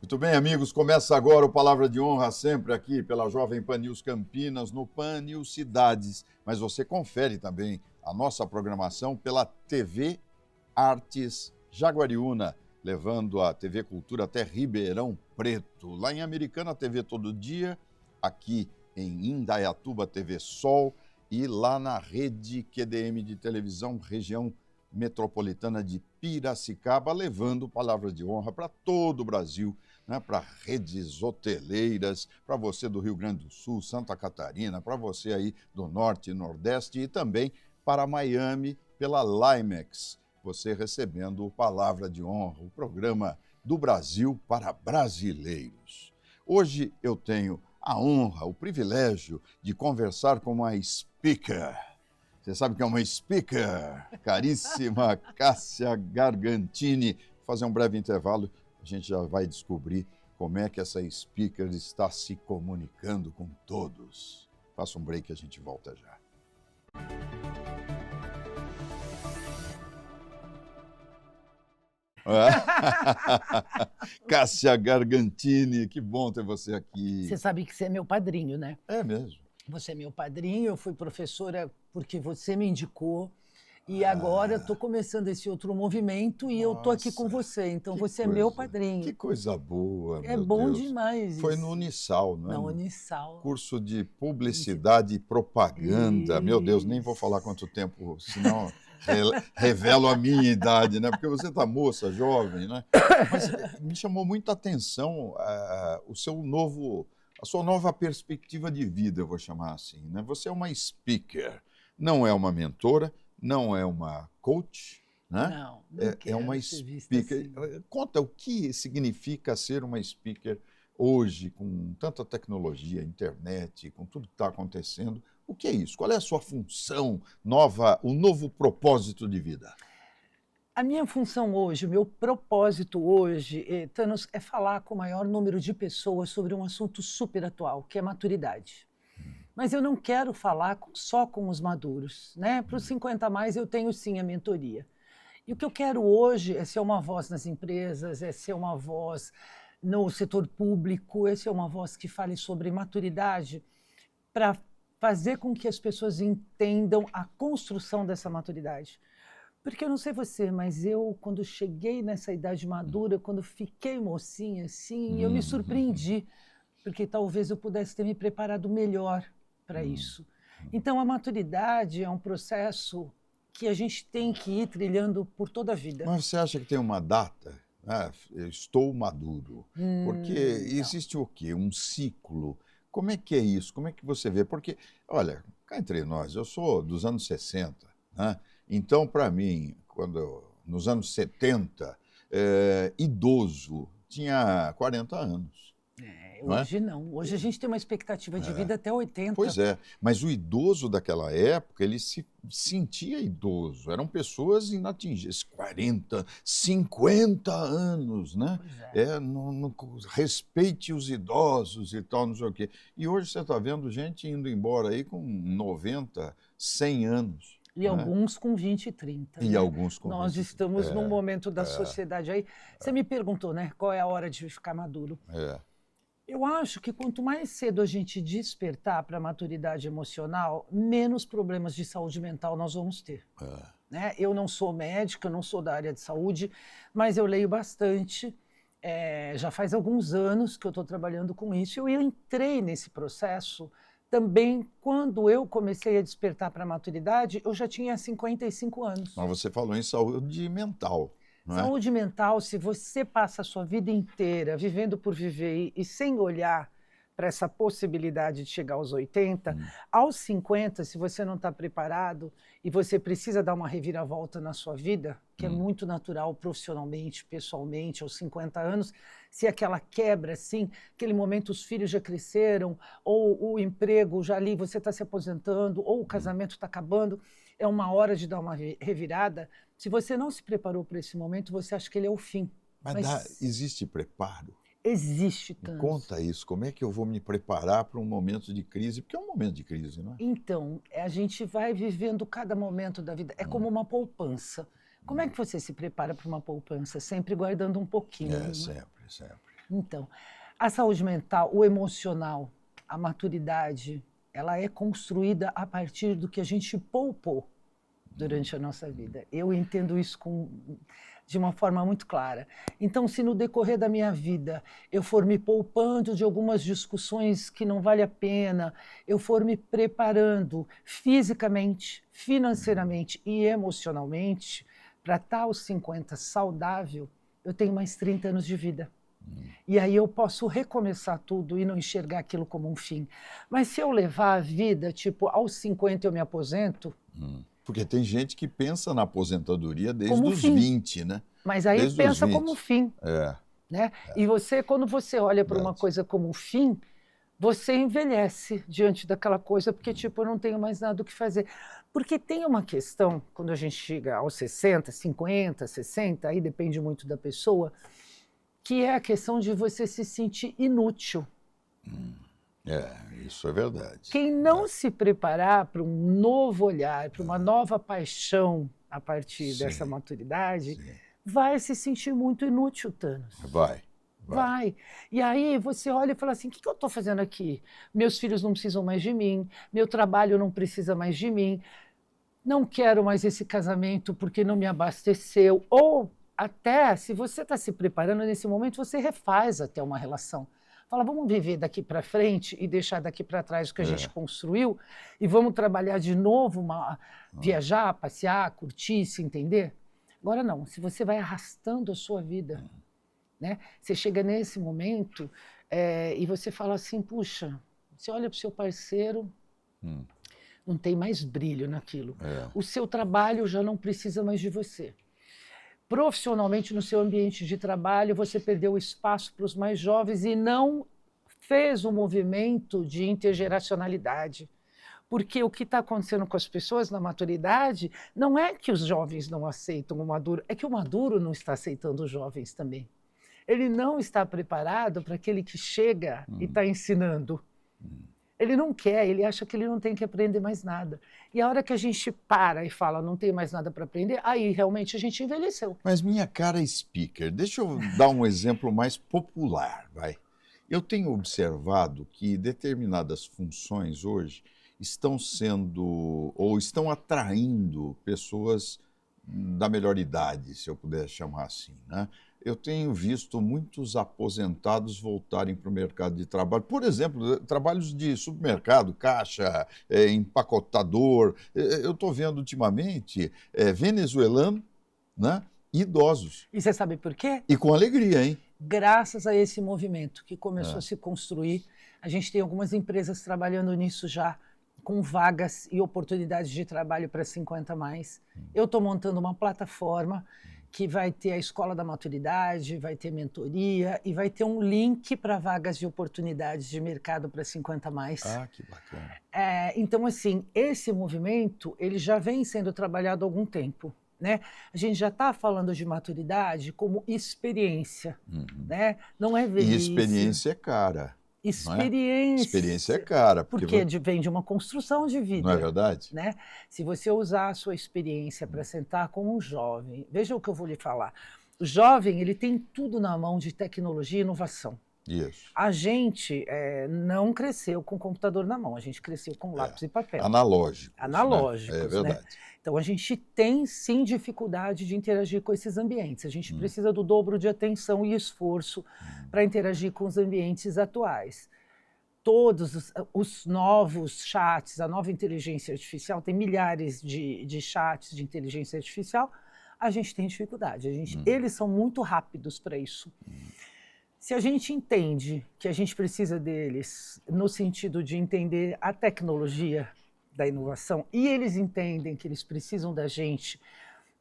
Muito bem, amigos, começa agora o Palavra de Honra, sempre aqui pela Jovem Pan News Campinas, no Pan News Cidades. Mas você confere também a nossa programação pela TV Artes Jaguariúna, levando a TV Cultura até Ribeirão Preto. Lá em Americana, TV Todo Dia, aqui em Indaiatuba, TV Sol, e lá na rede QDM de televisão, região metropolitana de Piracicaba, levando Palavras de Honra para todo o Brasil, né, para redes hoteleiras, para você do Rio Grande do Sul, Santa Catarina, para você aí do Norte e Nordeste e também para Miami pela Limex, você recebendo Palavra de Honra, o programa do Brasil para brasileiros. Hoje eu tenho a honra, o privilégio de conversar com uma speaker. Você sabe que é uma speaker, caríssima Cássia Gargantini. Vou fazer um breve intervalo, a gente já vai descobrir como é que essa speaker está se comunicando com todos. Faça um break e a gente volta já. Cássia Gargantini, que bom ter você aqui. Você sabe que você é meu padrinho, né? É mesmo. Você é meu padrinho, eu fui professora porque você me indicou. E agora estou começando esse outro movimento e eu estou aqui com você. Então você é meu padrinho. Que coisa boa, É meu bom Deus. Demais. Foi no Unisal, não é? Na Unisal. Curso de Publicidade e Propaganda. Meu Deus, nem vou falar quanto tempo, senão revelo a minha idade, né? Porque você está moça, jovem, né? Mas me chamou muita atenção a sua nova perspectiva de vida, eu vou chamar assim, né? Você é uma speaker, não é uma mentora, não é uma coach, né? Não é uma speaker. Assim. Conta o que significa ser uma speaker hoje, com tanta tecnologia, internet, com tudo que está acontecendo. O que é isso? Qual é a sua função nova, o novo propósito de vida? A minha função hoje, o meu propósito hoje, Thanos, é falar com o maior número de pessoas sobre um assunto super atual, que é maturidade. Mas eu não quero falar só com os maduros, né? Para os 50 a mais eu tenho sim a mentoria. E o que eu quero hoje é ser uma voz nas empresas, é ser uma voz no setor público, é ser uma voz que fale sobre maturidade para fazer com que as pessoas entendam a construção dessa maturidade. Porque eu não sei você, mas eu, quando cheguei nessa idade madura, quando fiquei mocinha, assim, eu me surpreendi, porque talvez eu pudesse ter me preparado melhor para isso. Então, a maturidade é um processo que a gente tem que ir trilhando por toda a vida. Mas você acha que tem uma data? Eu estou maduro. Porque existe o quê? Um ciclo. Como é que é isso? Como é que você vê? Porque, olha, cá entre nós, eu sou dos anos 60, né? Então, para mim, nos anos 70, idoso tinha 40 anos. Hoje não. Hoje a gente tem uma expectativa de vida até 80. Pois é, mas o idoso daquela época, ele se sentia idoso. Eram pessoas inatingíveis, 40, 50 anos, né? Respeite os idosos e tal, não sei o quê. E hoje você está vendo gente indo embora aí com 90, 100 anos. E alguns com 20 e 30. E alguns com Nós 20. estamos num momento da sociedade aí. Você me perguntou, né? Qual é a hora de ficar maduro? Eu acho que quanto mais cedo a gente despertar para a maturidade emocional, menos problemas de saúde mental nós vamos ter. Né? Eu não sou médica, não sou da área de saúde, mas eu leio bastante. Já faz alguns anos que eu estou trabalhando com isso. Eu entrei nesse processo também quando eu comecei a despertar para a maturidade, eu já tinha 55 anos. Mas você falou em saúde mental. Saúde mental, se você passa a sua vida inteira vivendo por viver e sem olhar para essa possibilidade de chegar aos 80, aos 50, se você não está preparado e você precisa dar uma reviravolta na sua vida, que é muito natural profissionalmente, pessoalmente, aos 50 anos, se aquela quebra, assim, aquele momento os filhos já cresceram, ou o emprego já ali, você está se aposentando, ou o casamento está acabando, é uma hora de dar uma revirada. Se você não se preparou para esse momento, você acha que ele é o fim. Mas existe preparo? Existe tanto. Conta isso, como é que eu vou me preparar para um momento de crise? Porque é um momento de crise, não é? Então, a gente vai vivendo cada momento da vida, é como uma poupança. Como é que você se prepara para uma poupança? Sempre guardando um pouquinho. Sempre, sempre. Então, a saúde mental, o emocional, a maturidade, ela é construída a partir do que a gente poupou durante a nossa vida. Eu entendo isso de uma forma muito clara. Então, se no decorrer da minha vida eu for me poupando de algumas discussões que não vale a pena, eu for me preparando fisicamente, financeiramente e emocionalmente para estar aos 50 saudável, eu tenho mais 30 anos de vida. E aí eu posso recomeçar tudo e não enxergar aquilo como um fim. Mas se eu levar a vida, tipo, aos 50 eu me aposento... Porque tem gente que pensa na aposentadoria desde os fim. 20, né? Mas aí Desde pensa como fim. Né? E você, quando você olha para uma coisa como fim, você envelhece diante daquela coisa, porque tipo, eu não tenho mais nada o que fazer. Porque tem uma questão, quando a gente chega aos 60, 50, 60, aí depende muito da pessoa, que é a questão de você se sentir inútil. Isso é verdade. Quem não se preparar para um novo olhar, para uma nova paixão a partir dessa maturidade, vai se sentir muito inútil, Thanos. Vai. E aí você olha e fala assim, o que eu estou fazendo aqui? Meus filhos não precisam mais de mim, meu trabalho não precisa mais de mim, não quero mais esse casamento porque não me abasteceu. Ou até, se você está se preparando nesse momento, você refaz até uma relação. Fala, vamos viver daqui para frente e deixar daqui para trás o que a gente construiu e vamos trabalhar de novo, viajar, passear, curtir, se entender? Agora não, se você vai arrastando a sua vida, né? Você chega nesse momento e você fala assim, puxa, você olha para o seu parceiro, não tem mais brilho naquilo. O seu trabalho já não precisa mais de você. Profissionalmente, no seu ambiente de trabalho, você perdeu espaço para os mais jovens e não fez um movimento de intergeracionalidade. Porque o que está acontecendo com as pessoas na maturidade não é que os jovens não aceitam o maduro, é que o maduro não está aceitando os jovens também. Ele não está preparado para aquele que chega e está ensinando. Ele não quer, ele acha que ele não tem que aprender mais nada. E a hora que a gente para e fala, não tem mais nada para aprender, aí realmente a gente envelheceu. Mas minha cara speaker, deixa eu dar um exemplo mais popular, vai. Eu tenho observado que determinadas funções hoje estão sendo, ou estão atraindo pessoas da melhor idade, se eu puder chamar assim, né? Eu tenho visto muitos aposentados voltarem para o mercado de trabalho. Por exemplo, trabalhos de supermercado, caixa, empacotador. Eu estou vendo ultimamente venezuelano, né, idosos. E você sabe por quê? E com alegria, hein? Graças a esse movimento que começou a se construir, a gente tem algumas empresas trabalhando nisso já, com vagas e oportunidades de trabalho para 50 mais. Eu estou montando uma plataforma que vai ter a Escola da Maturidade, vai ter mentoria e vai ter um link para vagas de oportunidades de mercado para 50 mais. Ah, que bacana. Então, assim, esse movimento ele já vem sendo trabalhado há algum tempo. Né? A gente já está falando de maturidade como experiência. Né? Não é velhice. E experiência é cara. Experiência. Experiência é cara. Porque vem de uma construção de vida. Não é verdade? Né? Se você usar a sua experiência para sentar com um jovem, veja o que eu vou lhe falar. O jovem ele tem tudo na mão de tecnologia e inovação. Isso. A gente não cresceu com computador na mão, a gente cresceu com lápis e papel. Analógicos. Analógicos, né? É verdade. Né? Então a gente tem sim dificuldade de interagir com esses ambientes. A gente precisa do dobro de atenção e esforço para interagir com os ambientes atuais. Todos os novos chats, a nova inteligência artificial, tem milhares de chats de inteligência artificial, a gente tem dificuldade. Eles são muito rápidos para isso. Se a gente entende que a gente precisa deles no sentido de entender a tecnologia da inovação e eles entendem que eles precisam da gente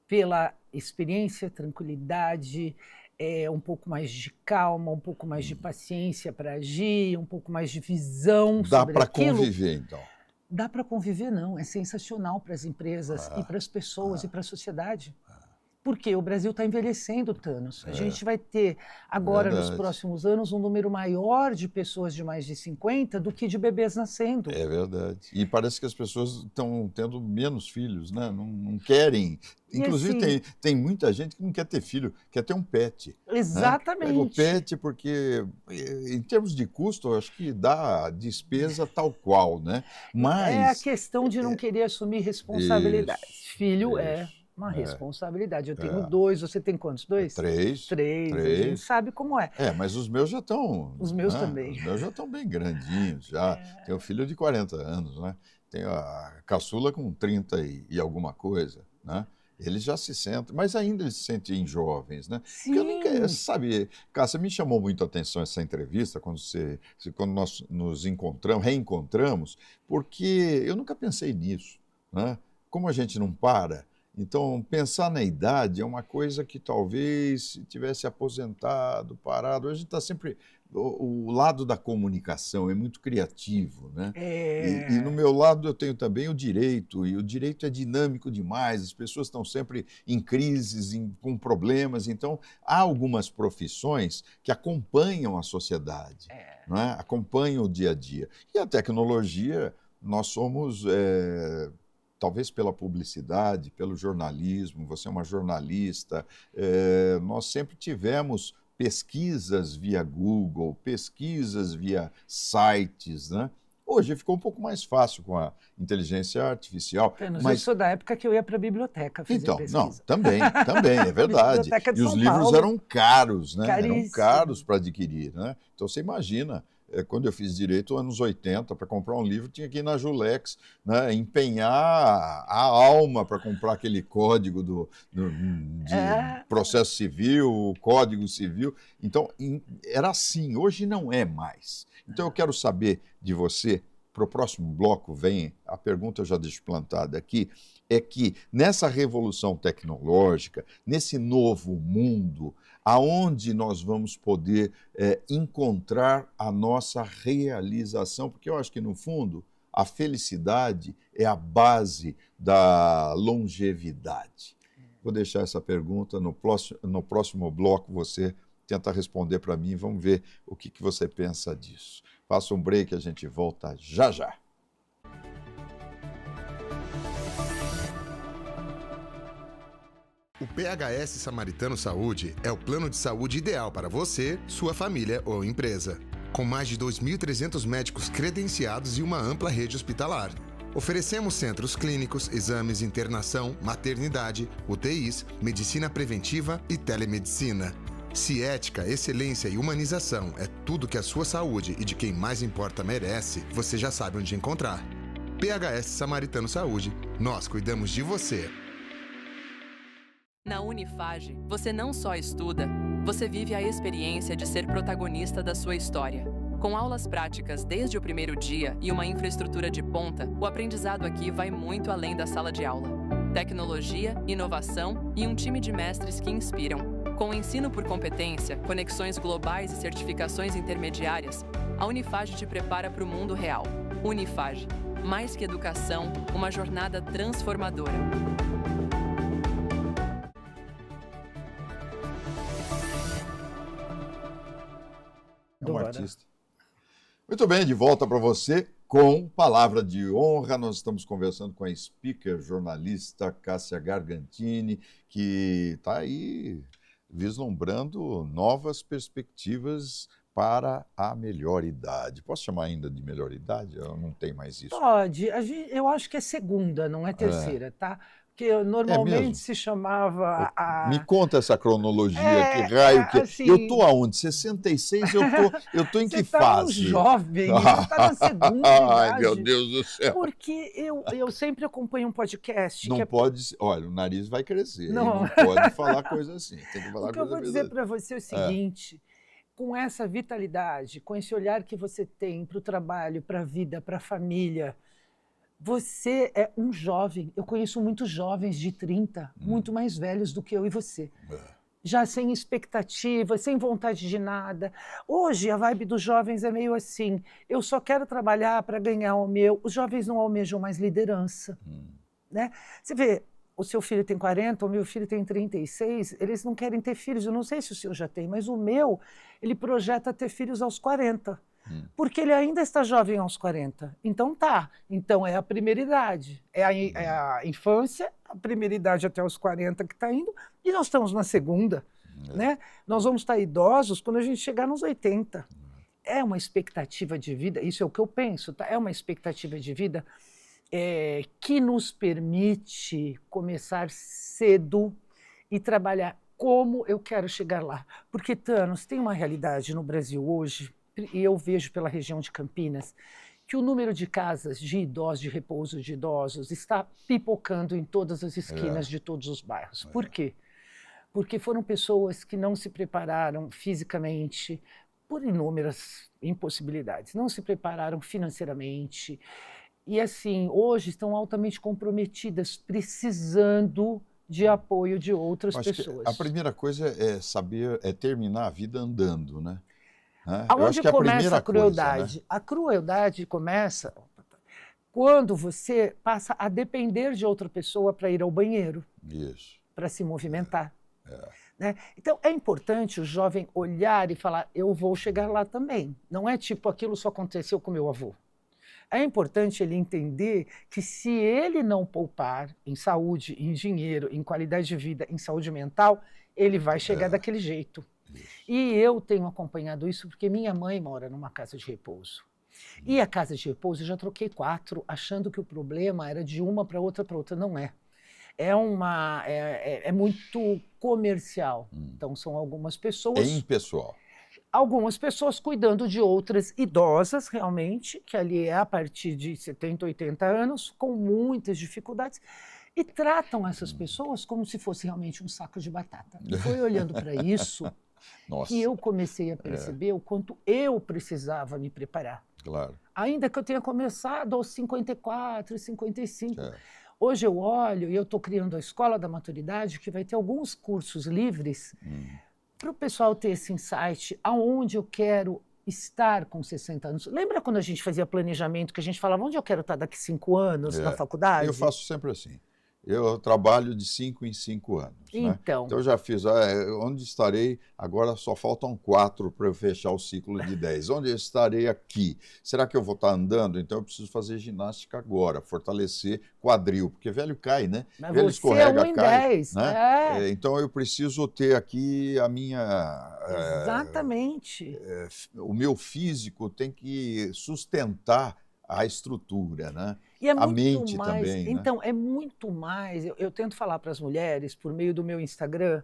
pela experiência, tranquilidade, um pouco mais de calma, um pouco mais de paciência para agir, um pouco mais de visão sobre aquilo. Dá para conviver, então? Dá para conviver, não. É sensacional para as empresas e para as pessoas e para a sociedade. Porque o Brasil está envelhecendo, Thanos. A gente vai ter agora, nos próximos anos, um número maior de pessoas de mais de 50 do que de bebês nascendo. É verdade. E parece que as pessoas estão tendo menos filhos, né? Não querem. Inclusive, assim, tem muita gente que não quer ter filho, quer ter um pet. Exatamente. Né? Pega o pet porque, em termos de custo, eu acho que dá despesa tal qual, né? Mas... É a questão de não querer assumir responsabilidade. Filho é uma responsabilidade. Eu tenho 2, você tem quantos? 2? 3. 3, a gente sabe como é. Mas os meus já estão... Os meus também. Os meus já estão bem grandinhos, já. Tenho um filho de 40 anos, né? Tenho a caçula com 30 e alguma coisa, né? Eles já se sentem, mas ainda eles se sentem jovens, né? Sim. Porque eu sabe, Cássia, me chamou muito a atenção essa entrevista, quando nós nos reencontramos, porque eu nunca pensei nisso, né? Como a gente não para, então pensar na idade é uma coisa que talvez se tivesse aposentado, parado, a gente está sempre... O lado da comunicação é muito criativo, né? E no meu lado eu tenho também o direito, e o direito é dinâmico demais, as pessoas estão sempre em crises, com problemas, então há algumas profissões que acompanham a sociedade, não é? Acompanham o dia a dia. E a tecnologia, nós somos, talvez pela publicidade, pelo jornalismo, você é uma jornalista, nós sempre tivemos pesquisas via Google, pesquisas via sites, né? Hoje ficou um pouco mais fácil com a inteligência artificial. Mas eu sou da época que eu ia para a biblioteca fazer pesquisa. Não, também, é verdade. E os livros eram caros, né? Caríssimo. Eram caros para adquirir, né? Então você imagina, quando eu fiz direito, anos 80, para comprar um livro, tinha que ir na Julex, né? Empenhar a alma para comprar aquele código de processo civil, o código civil. Então, era assim, hoje não é mais. Então, eu quero saber de você, para o próximo bloco, vem a pergunta, eu já deixo plantada aqui, é que nessa revolução tecnológica, nesse novo mundo, aonde nós vamos poder encontrar a nossa realização, porque eu acho que, no fundo, a felicidade é a base da longevidade. Vou deixar essa pergunta, no próximo bloco você tenta responder para mim, vamos ver o que você pensa disso. Faça um break, a gente volta já já. O PHS Samaritano Saúde é o plano de saúde ideal para você, sua família ou empresa. Com mais de 2.300 médicos credenciados e uma ampla rede hospitalar. Oferecemos centros clínicos, exames, internação, maternidade, UTIs, medicina preventiva e telemedicina. Se ética, excelência e humanização é tudo que a sua saúde e de quem mais importa merece, você já sabe onde encontrar. PHS Samaritano Saúde, nós cuidamos de você. Na Unifage, você não só estuda, você vive a experiência de ser protagonista da sua história. Com aulas práticas desde o primeiro dia e uma infraestrutura de ponta, o aprendizado aqui vai muito além da sala de aula. Tecnologia, inovação e um time de mestres que inspiram. Com ensino por competência, conexões globais e certificações intermediárias, a Unifage te prepara para o mundo real. Unifage, mais que educação, uma jornada transformadora. É um artista. Muito bem, de volta para você com Palavra de Honra. Nós estamos conversando com a speaker, jornalista Cássia Gargantini, que está aí vislumbrando novas perspectivas para a melhor idade. Posso chamar ainda de melhor idade? Eu não tenho mais isso. Pode. Eu acho que é segunda, não é terceira, tá? Porque normalmente se chamava... Me conta essa cronologia, que raio que... Assim, eu estou aonde? 66? Eu tô em que fase? Você está jovem, você está na segunda idade. Ai, meu Deus do céu. Porque eu sempre acompanho um podcast... Não pode... Olha, o nariz vai crescer. Não pode falar coisa assim. Tem que falar o que eu vou dizer para você é o seguinte... Com essa vitalidade, com esse olhar que você tem para o trabalho, para a vida, para a família... Você é um jovem, eu conheço muitos jovens de 30, muito mais velhos do que eu e você. Já sem expectativa, sem vontade de nada. Hoje a vibe dos jovens é meio assim, eu só quero trabalhar para ganhar o meu. Os jovens não almejam mais liderança. Né? Você vê, o seu filho tem 40, o meu filho tem 36, eles não querem ter filhos. Eu não sei se o seu já tem, mas o meu, ele projeta ter filhos aos 40. Porque ele ainda está jovem aos 40. Então tá. Então é a primeira idade. É a infância, a primeira idade até os 40 que está indo, e nós estamos na segunda. Né? Nós vamos estar idosos quando a gente chegar nos 80. É uma expectativa de vida, isso é o que eu penso, tá? É uma expectativa de vida que nos permite começar cedo e trabalhar como eu quero chegar lá. Porque, Thanos, tem uma realidade no Brasil hoje, e eu vejo pela região de Campinas, que o número de casas de idosos, de repouso de idosos, está pipocando em todas as esquinas de todos os bairros. Por quê? Porque foram pessoas que não se prepararam fisicamente, por inúmeras impossibilidades, não se prepararam financeiramente, e assim, hoje estão altamente comprometidas, precisando de apoio de outras pessoas. A primeira coisa é saber, terminar a vida andando, né? Aonde começa a crueldade? Coisa, né? A crueldade começa quando você passa a depender de outra pessoa para ir ao banheiro, para se movimentar. Né? Então, é importante o jovem olhar e falar, eu vou chegar lá também. Não é tipo, aquilo só aconteceu com meu avô. É importante ele entender que se ele não poupar em saúde, em dinheiro, em qualidade de vida, em saúde mental, ele vai chegar daquele jeito. E eu tenho acompanhado isso porque minha mãe mora numa casa de repouso. E a casa de repouso, eu já troquei 4, achando que o problema era de uma para outra, não é. É muito comercial. Então, são algumas pessoas... É impessoal. Algumas pessoas cuidando de outras idosas, realmente, que ali é a partir de 70, 80 anos, com muitas dificuldades, e tratam essas pessoas como se fosse realmente um saco de batata. E foi olhando para isso que eu comecei a perceber o quanto eu precisava me preparar. Claro. Ainda que eu tenha começado aos 54, 55. Hoje eu olho e eu estou criando a Escola da Maturidade, que vai ter alguns cursos livres para o pessoal ter esse insight, aonde eu quero estar com 60 anos. Lembra quando a gente fazia planejamento, que a gente falava, onde eu quero estar daqui 5 anos na faculdade? Eu faço sempre assim. Eu trabalho de 5 em 5 anos. Então, né? Então eu já fiz, onde estarei, agora só faltam 4 para eu fechar o ciclo de 10. Onde eu estarei aqui? Será que eu vou estar andando? Então eu preciso fazer ginástica agora, fortalecer quadril, porque velho cai, né? Mas velho você escorrega, é 1 em cai. 10. Né? Então eu preciso ter aqui a minha... Exatamente. O meu físico tem que sustentar a estrutura, né? E é a muito mente mais, também. então, né? é muito mais, eu tento falar para as mulheres, por meio do meu Instagram,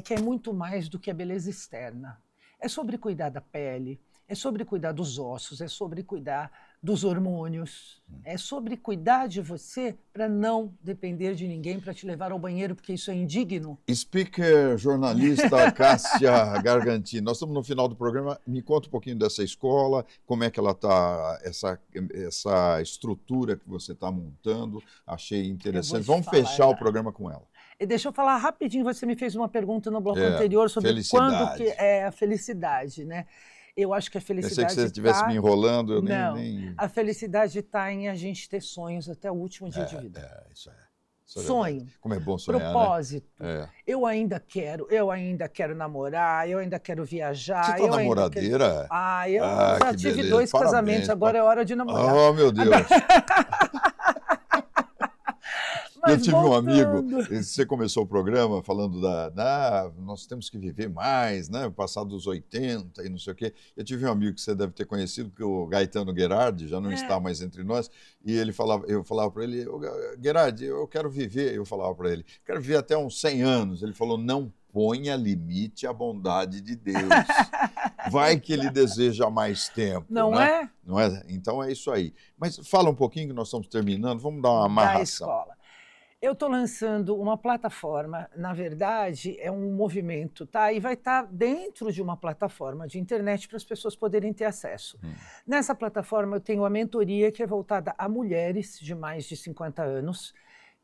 que é muito mais do que a beleza externa. É sobre cuidar da pele, é sobre cuidar dos ossos, é sobre cuidar dos hormônios, é sobre cuidar de você para não depender de ninguém para te levar ao banheiro, porque isso é indigno. Speaker, jornalista Cássia Gargantini, nós estamos no final do programa. Me conta um pouquinho dessa escola, como é que ela está, essa estrutura que você está montando. Achei interessante. Vamos fechar o programa com ela. E deixa eu falar rapidinho, você me fez uma pergunta no bloco anterior sobre quando que é a felicidade, né? Eu acho que a felicidade... Eu sei que você estivesse me enrolando, eu não, nem... A felicidade está em a gente ter sonhos até o último dia de vida. Isso é. Sonho. Como é bom sonhar, propósito. Né? Eu ainda quero namorar, eu ainda quero viajar. Você está namoradeira? Eu já tive beleza. 2 casamentos, agora é hora de namorar. Oh, meu Deus! Eu tive um amigo, você começou o programa falando nós temos que viver mais, né? Passar dos 80 e não sei o quê. Eu tive um amigo que você deve ter conhecido, que o Gaetano Gerardi, já não está mais entre nós, e eu falava para ele, Gerardi, eu quero viver, eu falava para ele, quero viver até uns 100 anos. Ele falou, não ponha limite à bondade de Deus. Vai que ele deseja mais tempo. Não né? é? Não é? Então é isso aí. Mas fala um pouquinho que nós estamos terminando, vamos dar uma amarração. Da escola. Eu estou lançando uma plataforma, na verdade, é um movimento, tá? E vai estar dentro de uma plataforma de internet para as pessoas poderem ter acesso. Nessa plataforma eu tenho a mentoria que é voltada a mulheres de mais de 50 anos,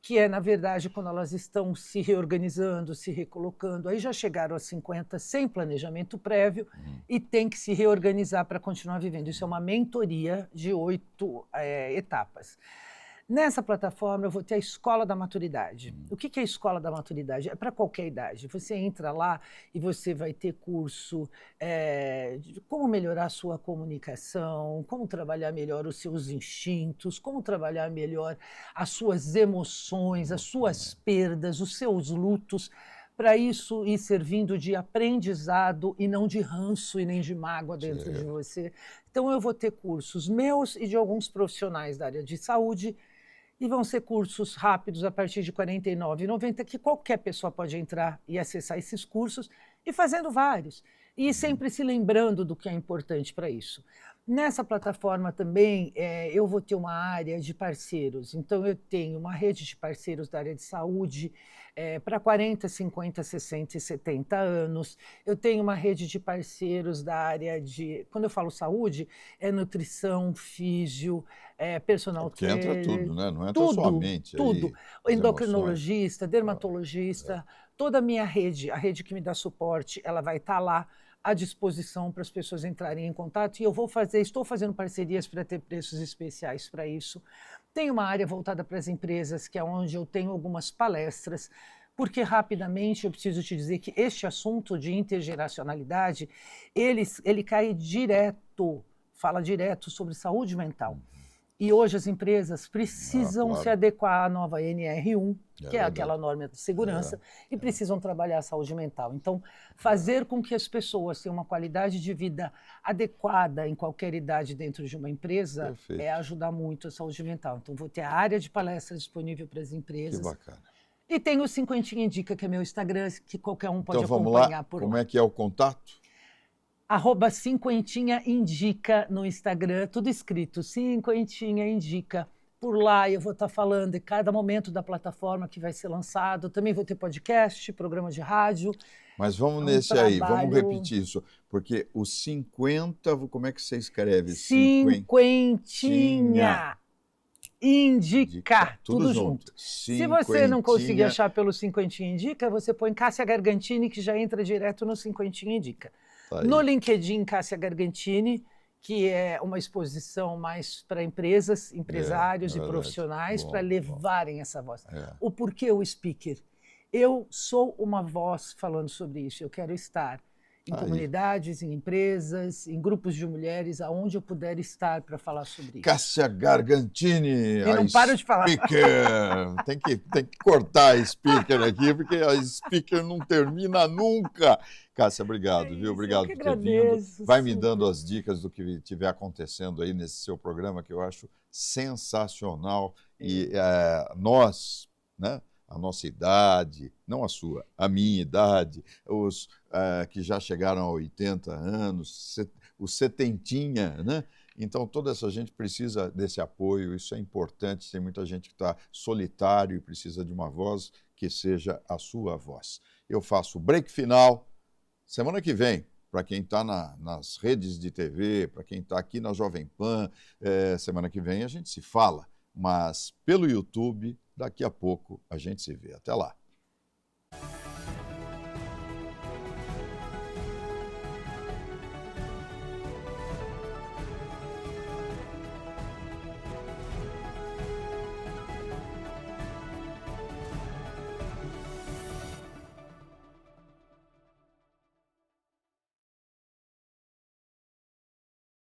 que é, na verdade, quando elas estão se reorganizando, se recolocando, aí já chegaram a 50 sem planejamento prévio e tem que se reorganizar para continuar vivendo. Isso é uma mentoria de 8 etapas. Nessa plataforma eu vou ter a Escola da Maturidade. O que é a Escola da Maturidade? É para qualquer idade. Você entra lá e você vai ter curso de como melhorar a sua comunicação, como trabalhar melhor os seus instintos, como trabalhar melhor as suas emoções, as suas perdas, os seus lutos, para isso ir servindo de aprendizado e não de ranço e nem de mágoa dentro de você. Então eu vou ter cursos meus e de alguns profissionais da área de saúde, e vão ser cursos rápidos a partir de R$ 49,90, que qualquer pessoa pode entrar e acessar esses cursos, e fazendo vários. E sempre se lembrando do que é importante para isso. Nessa plataforma também eu vou ter uma área de parceiros. Então eu tenho uma rede de parceiros da área de saúde para 40, 50, 60 e 70 anos. Eu tenho uma rede de parceiros da área de... Quando eu falo saúde, é nutrição, físio, personal trainer. Entra tudo, né? Não entra tudo, somente tudo. Aí, endocrinologista, dermatologista, toda a minha rede, a rede que me dá suporte, ela vai estar lá à disposição para as pessoas entrarem em contato, e eu estou fazendo parcerias para ter preços especiais para isso. Tem uma área voltada para as empresas, que é onde eu tenho algumas palestras, porque rapidamente eu preciso te dizer que este assunto de intergeracionalidade, ele cai direto, fala direto sobre saúde mental. E hoje as empresas precisam se adequar à nova NR1, que é aquela norma de segurança, e precisam trabalhar a saúde mental. Então, fazer com que as pessoas tenham uma qualidade de vida adequada em qualquer idade dentro de uma empresa é ajudar muito a saúde mental. Então, vou ter a área de palestra disponível para as empresas. Que bacana. E tem o Cinquentinha Indica, que é meu Instagram, que qualquer um pode então, acompanhar por lá. Como é que é o contato? @Cinquentinha Indica no Instagram, tudo escrito, Cinquentinha Indica. Por lá eu vou estar falando em cada momento da plataforma que vai ser lançado. Também vou ter podcast, programa de rádio. Mas vamos nesse aí, vamos repetir isso. Porque o 50, como é que você escreve? Cinquentinha Indica, tudo junto. Se você não conseguir achar pelo Cinquentinha Indica, você põe Cássia Gargantini, que já entra direto no Cinquentinha Indica. No LinkedIn, Cássia Gargantini, que é uma exposição mais para empresas, empresários e profissionais, para levarem essa voz. O porquê o speaker? Eu sou uma voz falando sobre isso, eu quero estar em comunidades, em empresas, em grupos de mulheres, aonde eu puder estar para falar sobre isso. Cássia Gargantini, eu não paro de falar. Speaker. tem que cortar a speaker aqui, porque a speaker não termina nunca. Cássia, obrigado, viu? Obrigado por ter vindo. Vai me dando as dicas do que estiver acontecendo aí nesse seu programa, que eu acho sensacional. E nós, né? A nossa idade, não a sua, a minha idade, os que já chegaram a 80 anos, os setentinha, né? Então, toda essa gente precisa desse apoio, isso é importante. Tem muita gente que está solitário e precisa de uma voz que seja a sua voz. Eu faço o break final. Semana que vem, para quem está nas redes de TV, para quem está aqui na Jovem Pan, semana que vem a gente se fala, mas pelo YouTube, daqui a pouco a gente se vê. Até lá.